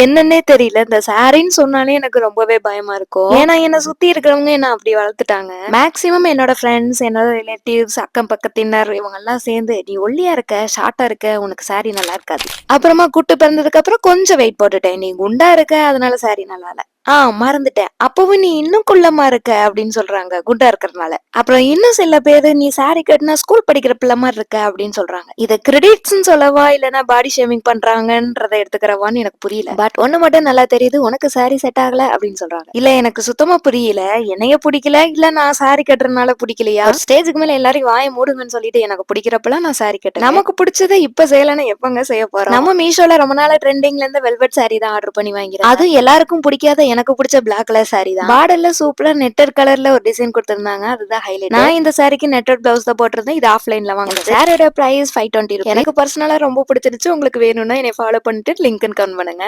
என்னன்னே தெரியல. இந்த சாரின்னு சொன்னாலே எனக்கு ரொம்பவே பயமா இருக்கும். ஏன்னா என்ன சுத்தி இருக்கிறவங்க என்ன அப்படி வளர்த்துட்டாங்க. மேக்ஸிமம் என்னோட ஃப்ரெண்ட்ஸ், என்னோட ரிலேட்டிவ்ஸ், அக்கம் பக்கத்தினர் இவங்க எல்லாம் சேர்ந்து நீ ஒல்லியா இருக்க, ஷார்ட்டா இருக்க, உனக்கு சாரி நல்லா இருக்காது. அப்புறமா குட்டு பிறந்ததுக்கு அப்புறம் கொஞ்சம் வெயிட் போட்டுட்டேன். நீ குண்டா இருக்க, அதனால சாரி நல்லா இல்ல. மறந்துட்டேன். அப்பவும் நீ இன்னும் குள்ளமா இருக்க அப்படின்னு சொல்றாங்க. குண்டா இருக்கறனால. அப்புறம் இன்னும் சில பேரு நீ சாரி கட்டினா ஸ்கூல் படிக்கிற பிள்ளை மாதிரி இருக்க அப்படின்னு சொல்றாங்க. இத கிரெடிட்ஸ்னு சொல்லவா இல்லனா பாடி ஷேமிங் பண்றாங்கன்றத எடுத்துக்கிறவான்னு எனக்கு புரியல. பட் ஒண்ணு மட்டும் நல்லா தெரியுது, உனக்கு சாரி செட் ஆகல அப்படின்னு சொல்றாங்க. இல்ல எனக்கு சுத்தமா புரியல. என்னைய பிடிக்கல இல்ல நான் சாரி கட்டுறதுனால பிடிக்கலையா? ஒரு ஸ்டேஜுக்கு மேல எல்லாரும் வாயை மூடுங்கன்னு சொல்லிட்டு எனக்கு பிடிக்கிறப்பலாம் நான் சாரி கட்டுறேன். நமக்கு பிடிச்சதை இப்ப செய்யலன்னா எப்பங்க செய்ய போறோம்? நம்ம மீஷோல ரொம்ப நாளா ட்ரெண்டிங்ல இருந்து வெல்வெட் சாரி தான் ஆர்டர் பண்ணி வாங்கிறேன். அது எல்லாருக்கும் பிடிக்காத எனக்கு பிடிச்ச பிளாக் கலர் சாரி தான். பார்டர்ல சூப்பரா நெட்டட் கலர்ல ஒரு டிசைன் கொடுத்திருந்தாங்க. அதுதான் ஹைலைட். நான் இந்த சாரிக்கு நெட்டட் பிளவுஸ் தான் போட்டிருந்தேன். இது ஆஃப்லைன்ல வாங்கினது. சாரியோட பிரைஸ் 520 ரூபீஸ். எனக்கு பர்சனலா ரொம்ப பிடிச்சிருச்சு. உங்களுக்கு வேணும்னா என்னை ஃபாலோ பண்ணிட்டு லிங்க் கமெண்ட் பண்ணுங்க.